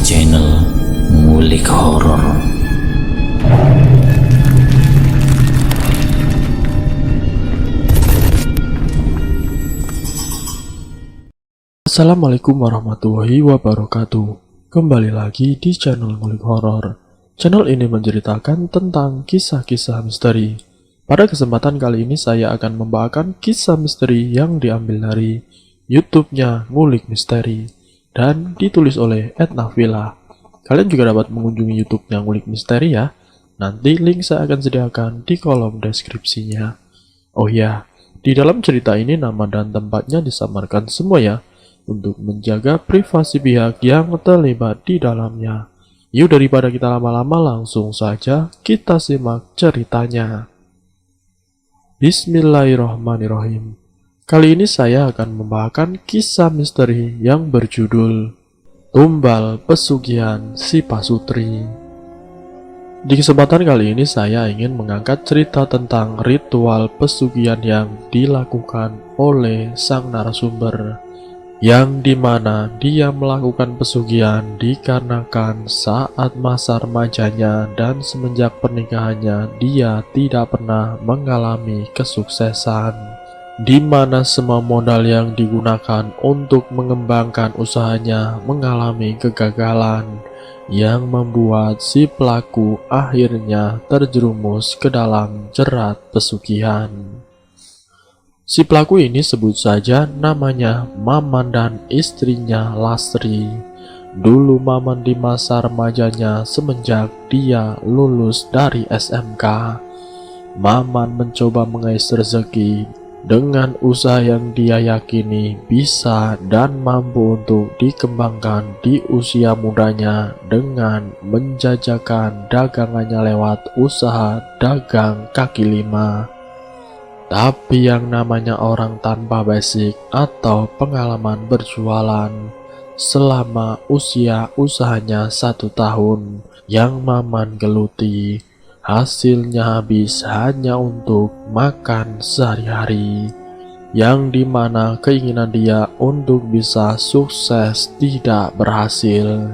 channel Ngulik Horor. Assalamualaikum warahmatullahi wabarakatuh. Kembali lagi di channel Ngulik Horor. Channel ini menceritakan tentang kisah-kisah misteri. Pada kesempatan kali ini saya akan membawakan kisah misteri yang diambil dari YouTube-nya Ngulik Misteri dan ditulis oleh Ednavila. Kalian juga dapat mengunjungi YouTube-nya Ngulik Misteri ya. Nanti link saya akan sediakan di kolom deskripsinya. Oh ya, di dalam cerita ini nama dan tempatnya disamarkan semua ya, untuk menjaga privasi pihak yang terlibat di dalamnya. Yuk daripada kita lama-lama, langsung saja kita simak ceritanya. Bismillahirrahmanirrahim. Kali ini saya akan membawakan kisah misteri yang berjudul Tumbal Pesugihan Si Pasutri. Di kesempatan kali ini saya ingin mengangkat cerita tentang ritual pesugihan yang dilakukan oleh sang narasumber, yang dimana dia melakukan pesugihan dikarenakan saat masa remajanya dan semenjak pernikahannya dia tidak pernah mengalami kesuksesan, dimana semua modal yang digunakan untuk mengembangkan usahanya mengalami kegagalan, yang membuat si pelaku akhirnya terjerumus ke dalam jerat pesugihan. Si pelaku ini sebut saja namanya Maman dan istrinya Lasri. Dulu Maman di masa remajanya semenjak dia lulus dari SMK. Maman mencoba mengais rezeki dengan usaha yang dia yakini bisa dan mampu untuk dikembangkan di usia mudanya dengan menjajakan dagangannya lewat usaha dagang kaki lima. Tapi yang namanya orang tanpa basic atau pengalaman berjualan, selama usia usahanya 1 tahun yang Maman geluti, hasilnya habis hanya untuk makan sehari-hari, yang dimana keinginan dia untuk bisa sukses tidak berhasil.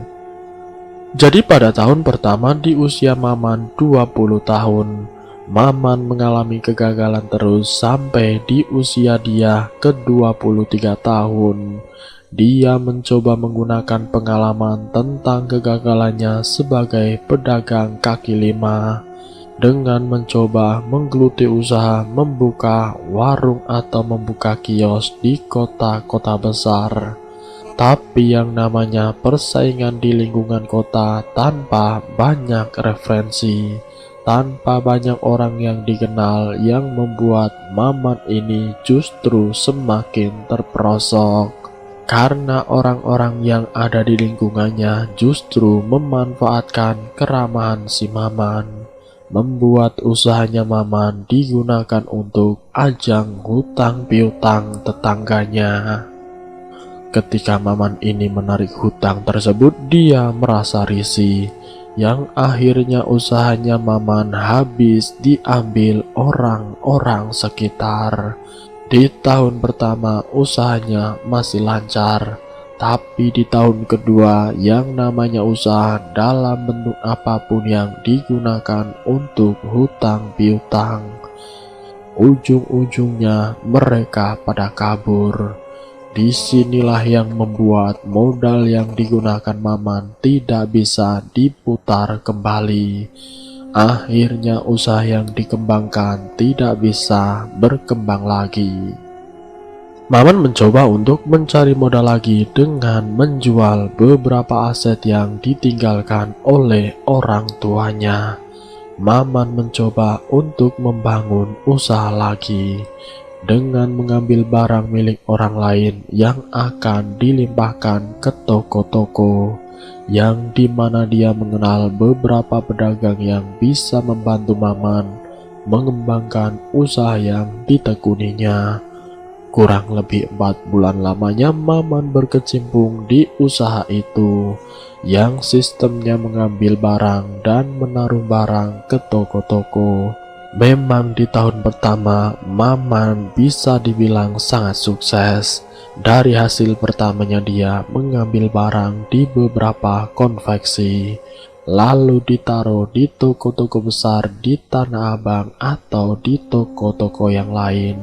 Jadi pada tahun pertama di usia Maman 20 tahun, Maman mengalami kegagalan terus sampai di usia dia ke-23 tahun. Dia mencoba menggunakan pengalaman tentang kegagalannya sebagai pedagang kaki lima dengan mencoba menggeluti usaha membuka warung atau membuka kios di kota-kota besar. Tapi yang namanya persaingan di lingkungan kota tanpa banyak referensi, tanpa banyak orang yang dikenal, yang membuat Maman ini justru semakin terperosok. Karena orang-orang yang ada di lingkungannya justru memanfaatkan keramahan si Maman, membuat usahanya Maman digunakan untuk ajang hutang piutang tetangganya. Ketika Maman ini menarik hutang tersebut, dia merasa risih, yang akhirnya usahanya Maman habis diambil orang-orang sekitar. Di tahun pertama usahanya masih lancar, tapi di tahun kedua yang namanya usaha dalam bentuk apapun yang digunakan untuk hutang piutang, ujung-ujungnya mereka pada kabur. Disinilah yang membuat modal yang digunakan Maman tidak bisa diputar kembali. Akhirnya usaha yang dikembangkan tidak bisa berkembang lagi. Maman mencoba untuk mencari modal lagi dengan menjual beberapa aset yang ditinggalkan oleh orang tuanya. Maman mencoba untuk membangun usaha lagi dengan mengambil barang milik orang lain yang akan dilimpahkan ke toko-toko, yang dimana dia mengenal beberapa pedagang yang bisa membantu Maman mengembangkan usaha yang ditekuninya. Kurang lebih 4 bulan lamanya Maman berkecimpung di usaha itu, yang sistemnya mengambil barang dan menaruh barang ke toko-toko. Memang di tahun pertama Maman bisa dibilang sangat sukses, Dari hasil pertamanya dia mengambil barang di beberapa konveksi, lalu ditaruh di toko-toko besar di Tanah Abang atau di toko-toko yang lain.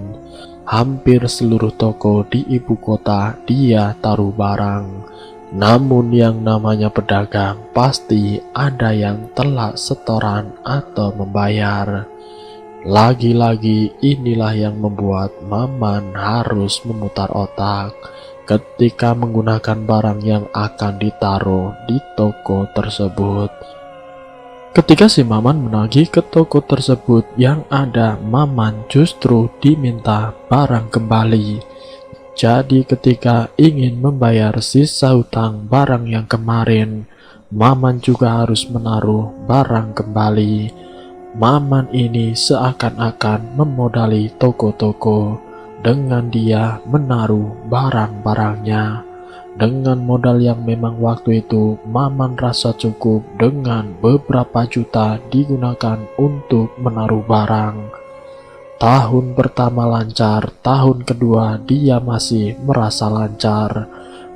Hampir seluruh toko di ibu kota dia taruh barang. Namun yang namanya pedagang pasti ada yang telat setoran atau membayar. Lagi-lagi inilah yang membuat Maman harus memutar otak ketika menggunakan barang yang akan ditaruh di toko tersebut. Ketika si Maman menagih ke toko tersebut yang ada, Maman justru diminta barang kembali. Jadi ketika ingin membayar sisa hutang barang yang kemarin, Maman juga harus menaruh barang kembali. Maman ini seakan-akan memodali toko-toko dengan dia menaruh barang-barangnya. Dengan modal yang memang waktu itu Maman rasa cukup dengan beberapa juta digunakan untuk menaruh barang. Tahun pertama lancar, tahun kedua dia masih merasa lancar.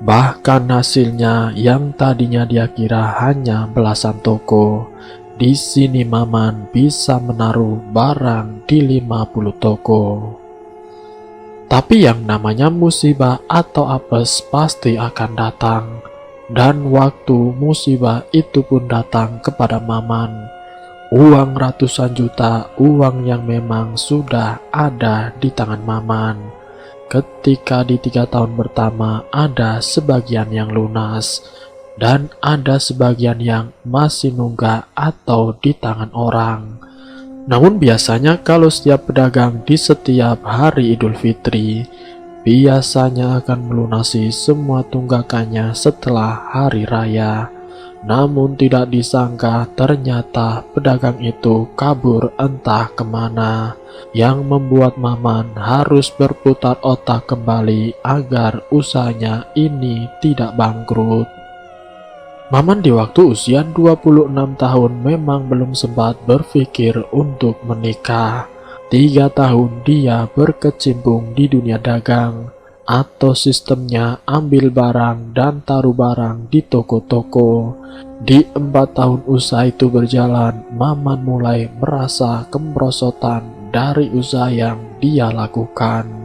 Bahkan hasilnya yang tadinya dia kira hanya belasan toko, di sini Maman bisa menaruh barang di 50 toko. Tapi yang namanya musibah atau apes pasti akan datang. Dan waktu musibah itu pun datang kepada Maman. Uang ratusan juta, uang yang memang sudah ada di tangan Maman. Ketika di 3 tahun pertama ada sebagian yang lunas. Dan ada sebagian yang masih nunggak atau di tangan orang. Namun biasanya kalau setiap pedagang di setiap hari Idul Fitri biasanya akan melunasi semua tunggakannya setelah hari raya. Namun tidak disangka ternyata pedagang itu kabur entah kemana, yang membuat Maman harus berputar otak kembali agar usahanya ini tidak bangkrut. Maman di waktu usia 26 tahun memang belum sempat berpikir untuk menikah. 3 tahun dia berkecimpung di dunia dagang, atau sistemnya ambil barang dan taruh barang di toko-toko. Di 4 tahun usaha itu berjalan, Maman mulai merasa kemerosotan dari usaha yang dia lakukan.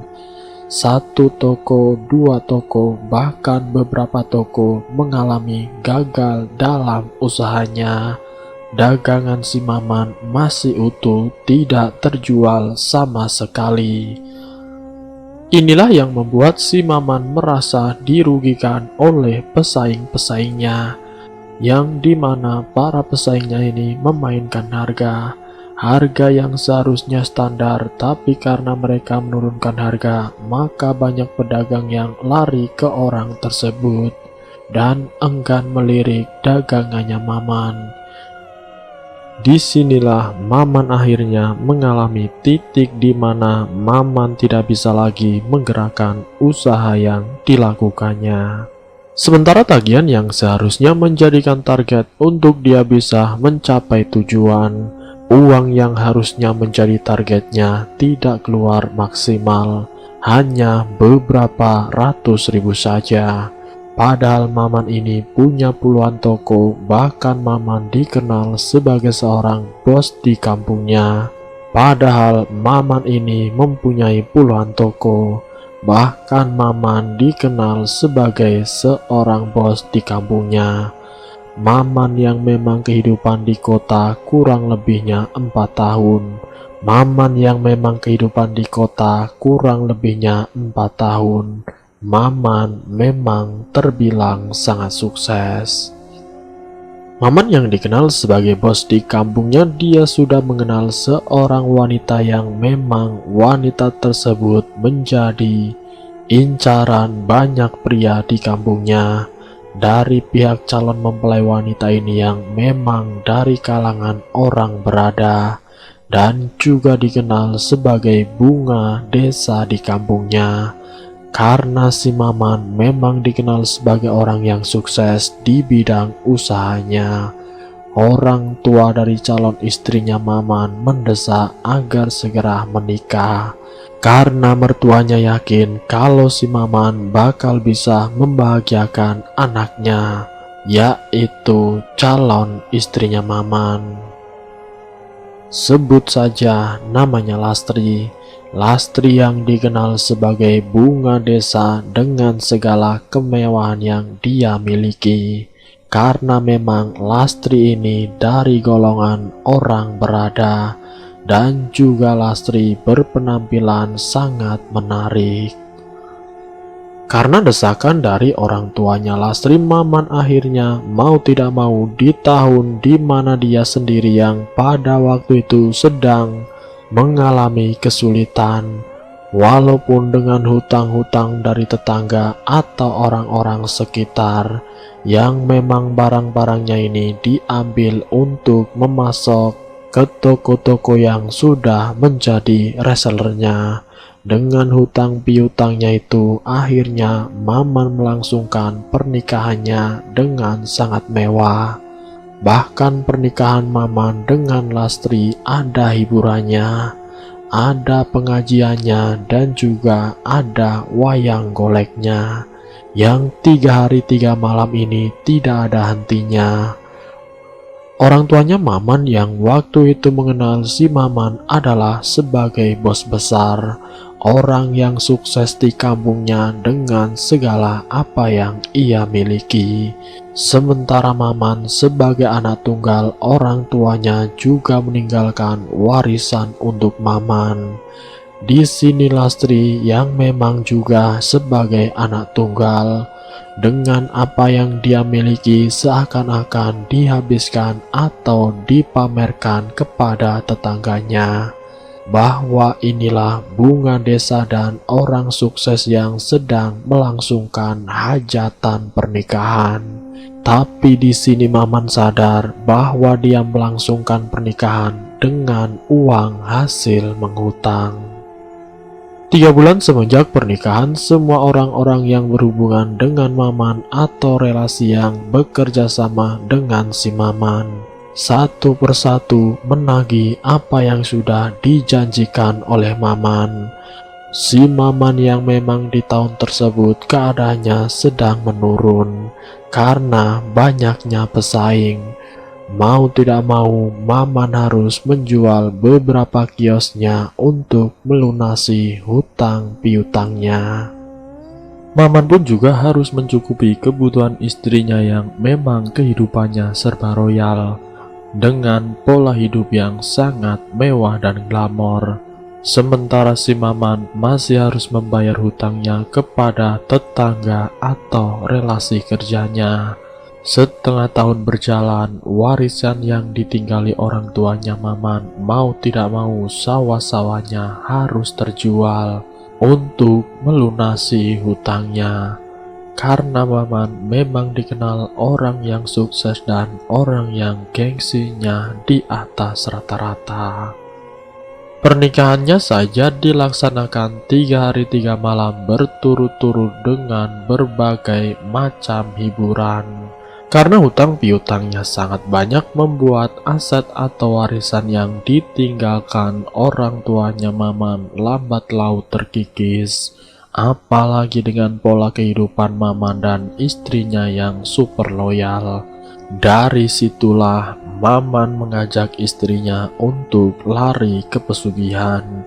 1 toko, 2 toko, bahkan beberapa toko mengalami gagal dalam usahanya. Dagangan si Maman masih utuh, tidak terjual sama sekali. Inilah yang membuat si Maman merasa dirugikan oleh pesaing-pesaingnya, yang dimana para pesaingnya ini memainkan harga yang seharusnya standar, tapi karena mereka menurunkan harga, maka banyak pedagang yang lari ke orang tersebut dan enggan melirik dagangannya Maman. Disinilah Maman akhirnya mengalami titik di mana Maman tidak bisa lagi menggerakkan usaha yang dilakukannya. Sementara tagihan yang seharusnya menjadikan target untuk dia bisa mencapai tujuan, uang yang harusnya menjadi targetnya tidak keluar maksimal, hanya beberapa ratus ribu saja. Padahal Maman ini punya puluhan toko, bahkan Maman dikenal sebagai seorang bos di kampungnya. Padahal Maman ini mempunyai puluhan toko, bahkan Maman dikenal sebagai seorang bos di kampungnya. Maman yang memang kehidupan di kota kurang lebihnya 4 tahun. Maman yang memang kehidupan di kota kurang lebihnya 4 tahun. Maman memang terbilang sangat sukses. Maman yang dikenal sebagai bos di kampungnya, dia sudah mengenal seorang wanita yang memang wanita tersebut menjadi incaran banyak pria di kampungnya. Dari pihak calon mempelai wanita ini yang memang dari kalangan orang berada dan juga dikenal sebagai bunga desa di kampungnya. Karena si Maman memang dikenal sebagai orang yang sukses di bidang usahanya. orang tua dari calon istrinya Maman mendesak agar segera menikah. Karena mertuanya yakin kalau si Maman bakal bisa membahagiakan anaknya, yaitu calon istrinya Maman. Sebut saja namanya Lastri. Lastri yang dikenal sebagai bunga desa dengan segala kemewahan yang dia miliki. Karena memang Lastri ini dari golongan orang berada, dan juga Lastri berpenampilan sangat menarik. Karena desakan dari orang tuanya Lastri, Maman akhirnya mau tidak mau di tahun di mana dia sendiri yang pada waktu itu sedang mengalami kesulitan, walaupun dengan hutang-hutang dari tetangga atau orang-orang sekitar, yang memang barang-barangnya ini diambil untuk memasok ke toko-toko yang sudah menjadi resellernya. Dengan hutang piutangnya itu, akhirnya Maman melangsungkan pernikahannya dengan sangat mewah. Bahkan pernikahan Maman dengan Lastri ada hiburannya, ada pengajiannya, dan juga ada wayang goleknya, yang 3 hari 3 malam ini tidak ada hentinya. Orang tuanya Maman yang waktu itu mengenal si Maman adalah sebagai bos besar, orang yang sukses di kampungnya dengan segala apa yang ia miliki. Sementara Maman sebagai anak tunggal, orang tuanya juga meninggalkan warisan untuk Maman. Di sini Lastri yang memang juga sebagai anak tunggal, dengan apa yang dia miliki seakan-akan dihabiskan atau dipamerkan kepada tetangganya, bahwa inilah bunga desa dan orang sukses yang sedang melangsungkan hajatan pernikahan. Tapi di sini Maman sadar bahwa dia melangsungkan pernikahan dengan uang hasil menghutang. 3 bulan semenjak pernikahan, semua orang-orang yang berhubungan dengan Maman atau relasi yang bekerja sama dengan si Maman, satu persatu menagih apa yang sudah dijanjikan oleh Maman. Si Maman yang memang di tahun tersebut keadaannya sedang menurun karena banyaknya pesaing. Mau tidak mau, Maman harus menjual beberapa kiosnya untuk melunasi hutang piutangnya. Maman pun juga harus mencukupi kebutuhan istrinya yang memang kehidupannya serba royal, dengan pola hidup yang sangat mewah dan glamor. Sementara si Maman masih harus membayar hutangnya kepada tetangga atau relasi kerjanya. Setengah tahun berjalan, warisan yang ditinggali orang tuanya Maman mau tidak mau sawah-sawahnya harus terjual untuk melunasi hutangnya. Karena Maman memang dikenal orang yang sukses dan orang yang gengsinya di atas rata-rata. Pernikahannya saja dilaksanakan 3 hari 3 malam berturut-turut dengan berbagai macam hiburan. Karena hutang piutangnya sangat banyak, membuat aset atau warisan yang ditinggalkan orang tuanya Maman lambat laun terkikis. Apalagi dengan pola kehidupan Maman dan istrinya yang super loyal. Dari situlah Maman mengajak istrinya untuk lari ke pesugihan.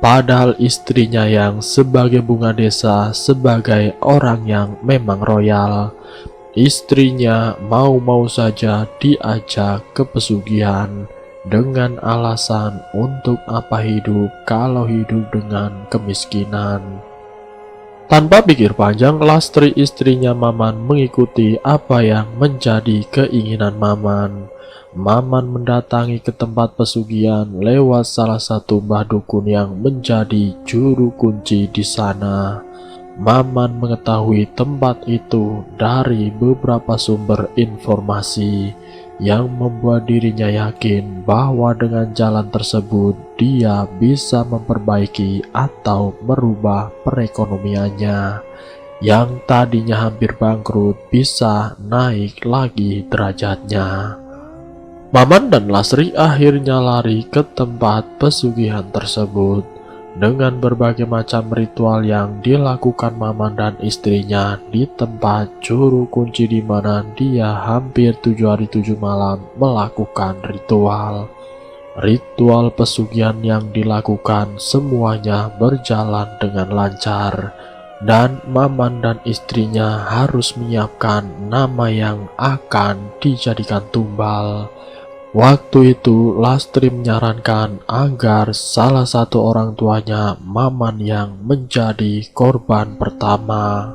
Padahal istrinya yang sebagai bunga desa, sebagai orang yang memang royal, istrinya mau-mau saja diajak ke pesugihan dengan alasan untuk apa hidup kalau hidup dengan kemiskinan. Tanpa pikir panjang, Lastri istrinya Maman mengikuti apa yang menjadi keinginan Maman. Maman mendatangi ke tempat pesugihan lewat salah satu mbah dukun yang menjadi juru kunci di sana. Maman mengetahui tempat itu dari beberapa sumber informasi yang membuat dirinya yakin bahwa dengan jalan tersebut dia bisa memperbaiki atau merubah perekonomiannya yang tadinya hampir bangkrut bisa naik lagi derajatnya. Maman dan Lastri akhirnya lari ke tempat pesugihan tersebut. Dengan berbagai macam ritual yang dilakukan Maman dan istrinya di tempat juru kunci di mana dia hampir 7 hari 7 malam melakukan ritual. Ritual pesugihan yang dilakukan semuanya berjalan dengan lancar. Dan Maman dan istrinya harus menyiapkan nama yang akan dijadikan tumbal. Waktu itu Lastri menyarankan agar salah satu orang tuanya Maman yang menjadi korban pertama.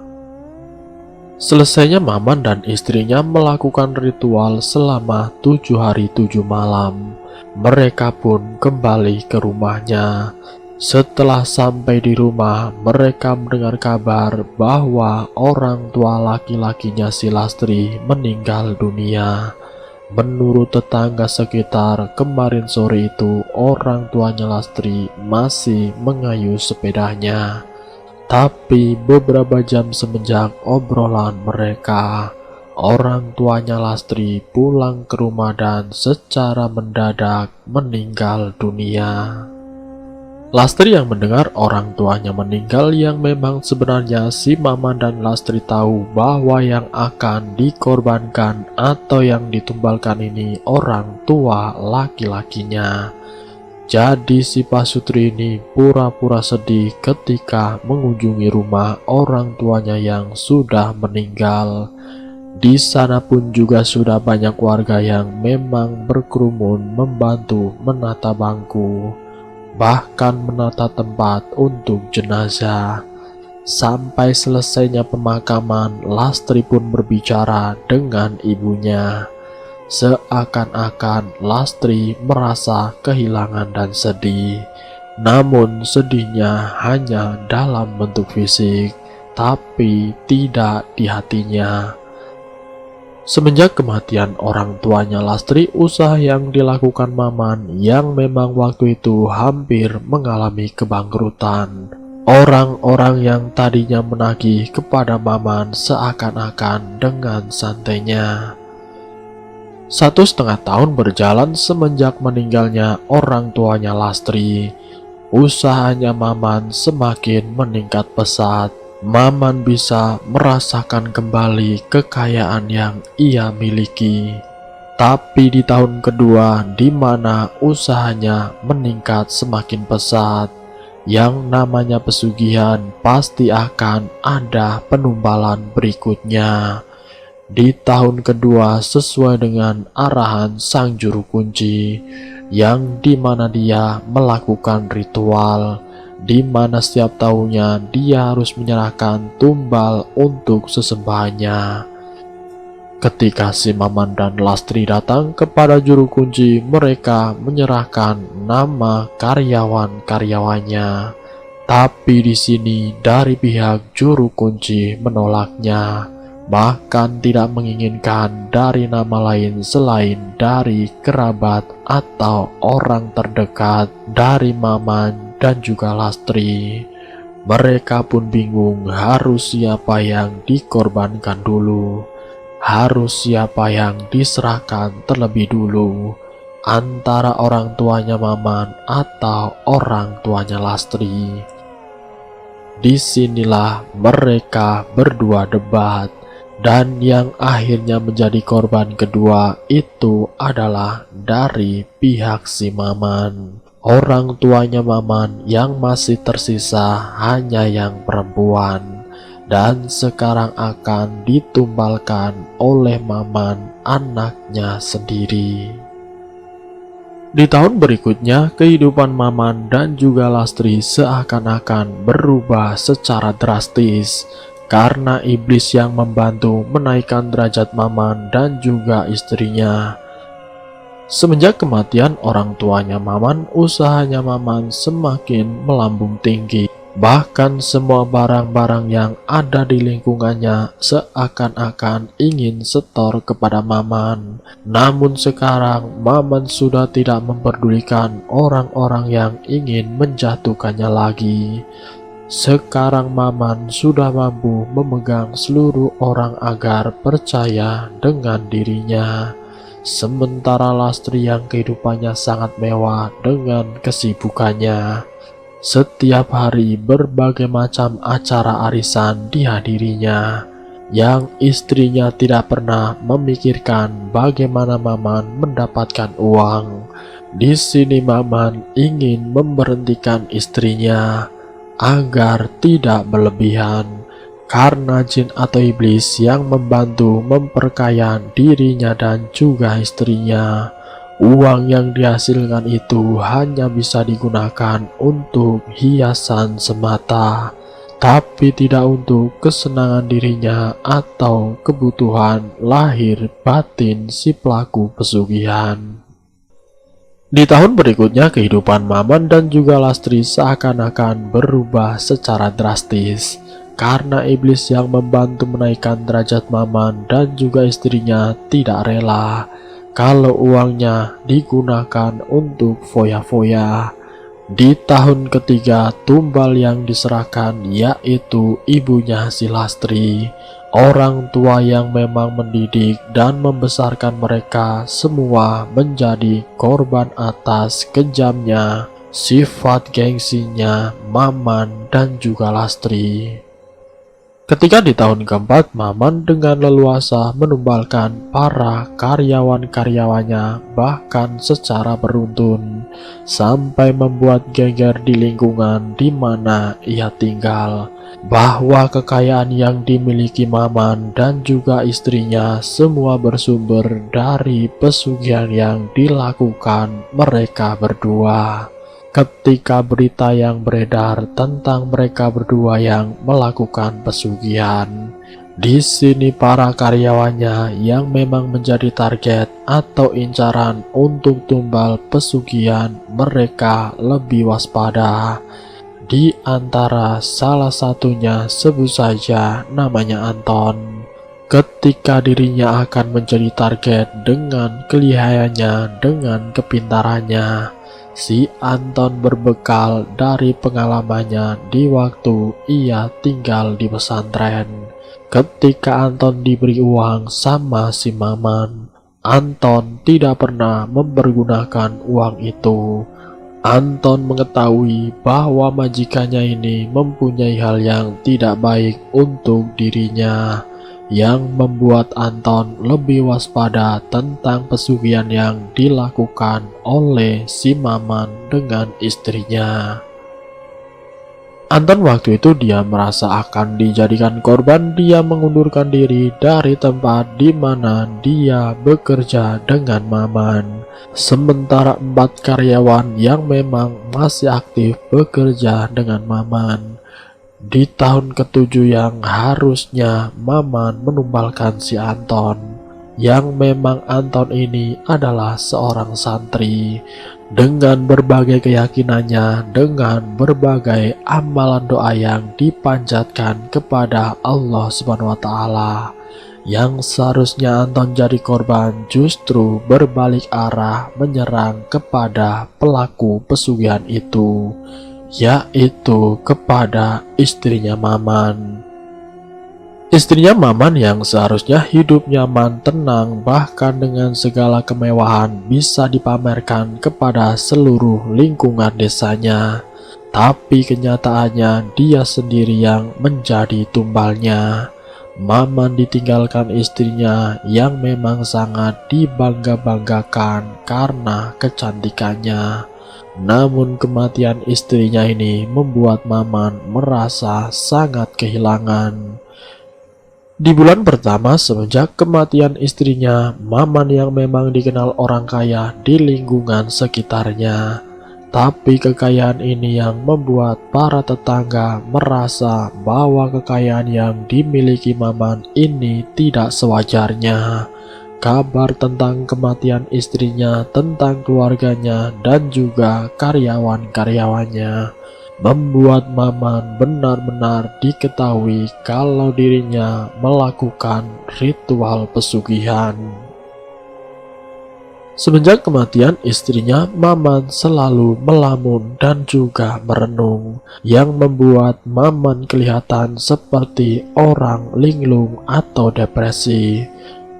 Selesainya Maman dan istrinya melakukan ritual selama 7 hari 7 malam. Mereka pun kembali ke rumahnya. Setelah sampai di rumah, mereka mendengar kabar bahwa orang tua laki-lakinya si Lastri meninggal dunia. Menurut tetangga sekitar, kemarin sore itu orang tuanya Lastri masih mengayuh sepedanya. Tapi beberapa jam semenjak obrolan mereka, orang tuanya Lastri pulang ke rumah dan secara mendadak meninggal dunia. Lastri yang mendengar orang tuanya meninggal, yang memang sebenarnya si Maman dan Lastri tahu bahwa yang akan dikorbankan atau yang ditumbalkan ini orang tua laki-lakinya. Jadi si Pasutri ini pura-pura sedih ketika mengunjungi rumah orang tuanya yang sudah meninggal. Di sana pun juga sudah banyak warga yang memang berkerumun membantu menata bangku, bahkan menata tempat untuk jenazah. Sampai selesainya pemakaman, Lastri pun berbicara dengan ibunya. Seakan-akan Lastri merasa kehilangan dan sedih. Namun sedihnya hanya dalam bentuk fisik, tapi tidak di hatinya. Semenjak kematian orang tuanya Lastri, usaha yang dilakukan Maman yang memang waktu itu hampir mengalami kebangkrutan. Orang-orang yang tadinya menagih kepada Maman seakan-akan dengan santainya. 1,5 tahun berjalan semenjak meninggalnya orang tuanya Lastri. Usahanya Maman semakin meningkat pesat. Maman bisa merasakan kembali kekayaan yang ia miliki. Tapi di tahun kedua, di mana usahanya meningkat semakin pesat, yang namanya pesugihan pasti akan ada penumbalan berikutnya. Di tahun kedua, sesuai dengan arahan sang juru kunci, yang dimana dia melakukan ritual, di mana setiap tahunnya dia harus menyerahkan tumbal untuk sesembahannya. Ketika si Maman dan Lastri datang kepada juru kunci, mereka menyerahkan nama karyawan-karyawannya. Tapi di sini dari pihak juru kunci menolaknya, bahkan tidak menginginkan dari nama lain selain dari kerabat atau orang terdekat dari Maman dan juga Lastri. Mereka pun bingung harus siapa yang dikorbankan dulu, harus siapa yang diserahkan terlebih dulu, antara orang tuanya Maman atau orang tuanya Lastri. Disinilah mereka berdua debat, dan yang akhirnya menjadi korban kedua itu adalah dari pihak si Maman. Orang tuanya Maman yang masih tersisa hanya yang perempuan, dan sekarang akan ditumbalkan oleh Maman, anaknya sendiri. Di tahun berikutnya, kehidupan Maman dan juga Lastri seakan-akan berubah secara drastis karena iblis yang membantu menaikkan derajat Maman dan juga istrinya. Semenjak kematian orang tuanya Maman, usahanya Maman semakin melambung tinggi. Bahkan semua barang-barang yang ada di lingkungannya seakan-akan ingin setor kepada Maman. Namun sekarang Maman sudah tidak memperdulikan orang-orang yang ingin menjatuhkannya lagi. Sekarang Maman sudah mampu memegang seluruh orang agar percaya dengan dirinya. Sementara Lastri yang kehidupannya sangat mewah dengan kesibukannya. Setiap hari berbagai macam acara arisan dihadirinya, yang istrinya tidak pernah memikirkan bagaimana Maman mendapatkan uang. Di sini Maman ingin memberhentikan istrinya agar tidak berlebihan, karena jin atau iblis yang membantu memperkaya dirinya dan juga istrinya. Uang yang dihasilkan itu hanya bisa digunakan untuk hiasan semata, tapi tidak untuk kesenangan dirinya atau kebutuhan lahir batin si pelaku pesugihan. Di tahun berikutnya, kehidupan Maman dan juga Lastri seakan-akan berubah secara drastis, karena iblis yang membantu menaikkan derajat Maman dan juga istrinya tidak rela kalau uangnya digunakan untuk foya-foya. Di tahun ketiga, tumbal yang diserahkan yaitu ibunya si Lastri, orang tua yang memang mendidik dan membesarkan mereka semua menjadi korban atas kejamnya sifat gengsinya Maman dan juga Lastri. Ketika di tahun keempat, Maman dengan leluasa menumbalkan para karyawan-karyawannya bahkan secara beruntun, sampai membuat geger di lingkungan di mana ia tinggal, bahwa kekayaan yang dimiliki Maman dan juga istrinya semua bersumber dari pesugihan yang dilakukan mereka berdua. Ketika berita yang beredar tentang mereka berdua yang melakukan pesugihan, di sini para karyawannya yang memang menjadi target atau incaran untuk tumbal pesugihan mereka lebih waspada. Di antara salah satunya sebut saja namanya Anton. Ketika dirinya akan menjadi target dengan kelihayannya, dengan kepintarannya, si Anton berbekal dari pengalamannya di waktu ia tinggal di pesantren. Ketika Anton diberi uang sama si Maman, Anton tidak pernah mempergunakan uang itu. Anton mengetahui bahwa majikannya ini mempunyai hal yang tidak baik untuk dirinya, yang membuat Anton lebih waspada tentang pesugihan yang dilakukan oleh si Maman dengan istrinya. Anton waktu itu dia merasa akan dijadikan korban. Dia mengundurkan diri dari tempat di mana dia bekerja dengan Maman. Sementara 4 karyawan yang memang masih aktif bekerja dengan Maman. Di tahun ke-7 yang harusnya Maman menumbalkan si Anton, yang memang Anton ini adalah seorang santri dengan berbagai keyakinannya, dengan berbagai amalan doa yang dipanjatkan kepada Allah Subhanahu wa Ta'ala. Yang seharusnya Anton jadi korban justru berbalik arah menyerang kepada pelaku pesugihan itu, yaitu kepada istrinya Maman. Istrinya Maman yang seharusnya hidup nyaman, tenang, bahkan dengan segala kemewahan bisa dipamerkan kepada seluruh lingkungan desanya. Tapi kenyataannya dia sendiri yang menjadi tumbalnya. Maman ditinggalkan istrinya yang memang sangat dibangga-banggakan karena kecantikannya. Namun kematian istrinya ini membuat Maman merasa sangat kehilangan. Di bulan pertama semenjak kematian istrinya, Maman yang memang dikenal orang kaya di lingkungan sekitarnya. Tapi kekayaan ini yang membuat para tetangga merasa bahwa kekayaan yang dimiliki Maman ini tidak sewajarnya. Kabar tentang kematian istrinya, tentang keluarganya, dan juga karyawan-karyawannya membuat Maman benar-benar diketahui kalau dirinya melakukan ritual pesugihan. Semenjak kematian istrinya, Maman selalu melamun dan juga merenung, yang membuat Maman kelihatan seperti orang linglung atau depresi.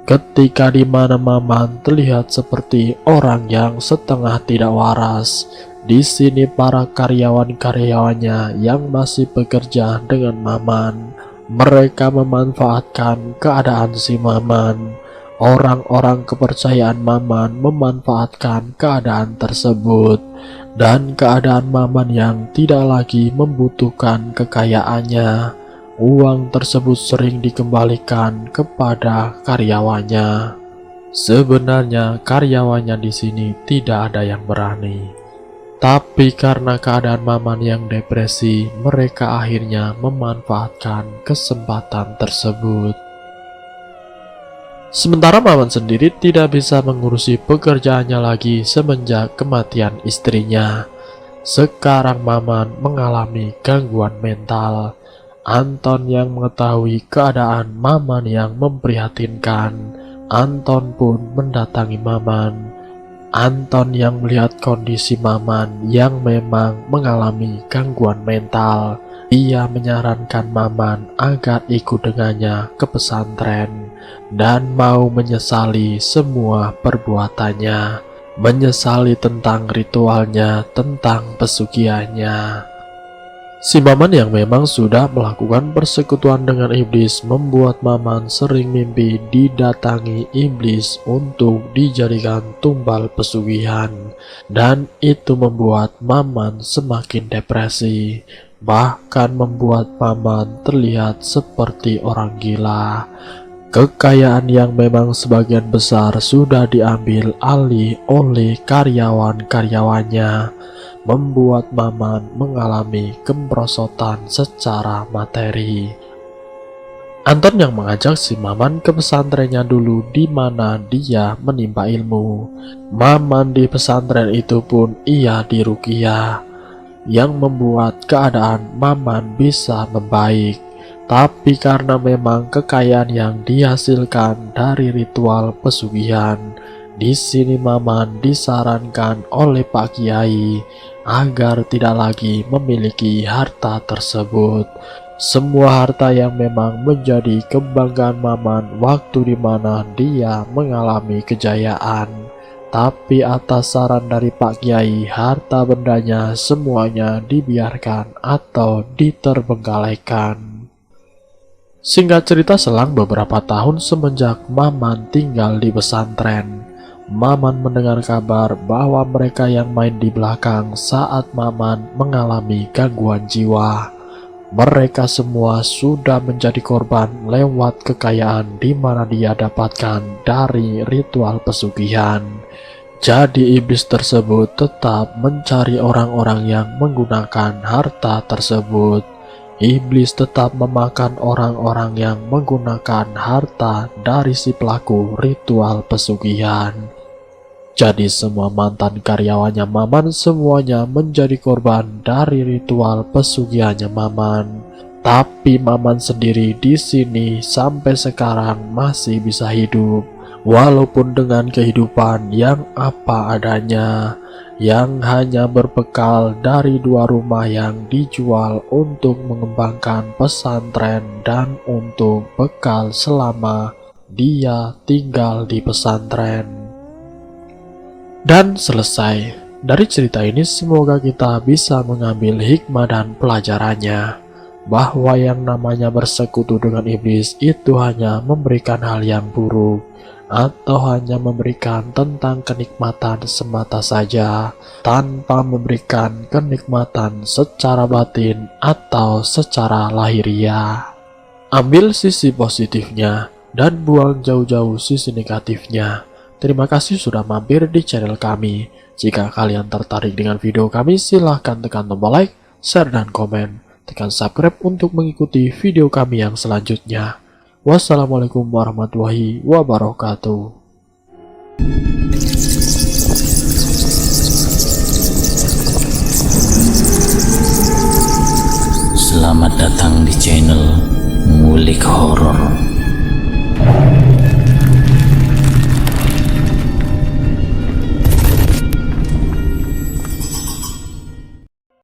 ketika di mana Maman terlihat seperti orang yang setengah tidak waras. Di sini para karyawan-karyawannya yang masih bekerja dengan Maman, mereka memanfaatkan keadaan si Maman. Orang-orang kepercayaan Maman memanfaatkan keadaan tersebut, dan keadaan Maman yang tidak lagi membutuhkan kekayaannya. Uang tersebut sering dikembalikan kepada karyawannya. Sebenarnya karyawannya di sini tidak ada yang berani, tapi karena keadaan Maman yang depresi, mereka akhirnya memanfaatkan kesempatan tersebut. Sementara Maman sendiri tidak bisa mengurusi pekerjaannya lagi semenjak kematian istrinya. Sekarang Maman mengalami gangguan mental. Anton yang mengetahui keadaan Maman yang memprihatinkan, Anton pun mendatangi Maman. Anton yang melihat kondisi Maman yang memang mengalami gangguan mental, ia menyarankan Maman agar ikut dengannya ke pesantren dan mau menyesali semua perbuatannya, menyesali tentang ritualnya, tentang pesugihannya. Si Maman yang memang sudah melakukan persekutuan dengan iblis membuat Maman sering mimpi didatangi iblis untuk dijadikan tumbal pesugihan, dan itu membuat Maman semakin depresi, bahkan membuat Maman terlihat seperti orang gila. Kekayaan yang memang sebagian besar sudah diambil alih oleh karyawan-karyawannya membuat Maman mengalami kemerosotan secara materi. Anton yang mengajak si Maman ke pesantrennya dulu di mana dia menimba ilmu. Maman di pesantren itu pun ia diruqyah, yang membuat keadaan Maman bisa membaik. Tapi karena memang kekayaan yang dihasilkan dari ritual pesugihan, di sini Maman disarankan oleh Pak Kiai agar tidak lagi memiliki harta tersebut. Semua harta yang memang menjadi kebanggaan Maman waktu di mana dia mengalami kejayaan. Tapi atas saran dari Pak Kiai, harta bendanya semuanya dibiarkan atau diterbengkalaikan. Singkat cerita, selang beberapa tahun semenjak Maman tinggal di pesantren, Maman mendengar kabar bahwa mereka yang main di belakang saat Maman mengalami gangguan jiwa, mereka semua sudah menjadi korban lewat kekayaan di mana dia dapatkan dari ritual pesugihan. Jadi iblis tersebut tetap mencari orang-orang yang menggunakan harta tersebut. Iblis tetap memakan orang-orang yang menggunakan harta dari si pelaku ritual pesugihan. Jadi semua mantan karyawannya Maman semuanya menjadi korban dari ritual pesugihannya Maman. Tapi Maman sendiri di sini sampai sekarang masih bisa hidup, walaupun dengan kehidupan yang apa adanya, yang hanya berbekal dari 2 rumah yang dijual untuk mengembangkan pesantren dan untuk bekal selama dia tinggal di pesantren. Dan selesai. Dari cerita ini semoga kita bisa mengambil hikmah dan pelajarannya, bahwa yang namanya bersekutu dengan iblis itu hanya memberikan hal yang buruk, atau hanya memberikan tentang kenikmatan semata saja, tanpa memberikan kenikmatan secara batin atau secara lahiriah. Ambil sisi positifnya dan buang jauh-jauh sisi negatifnya. Terima kasih sudah mampir di channel kami. Jika kalian tertarik dengan video kami, silahkan tekan tombol like, share, dan komen. Tekan subscribe untuk mengikuti video kami yang selanjutnya. Wassalamualaikum warahmatullahi wabarakatuh. Selamat datang di channel Ngulik Horor.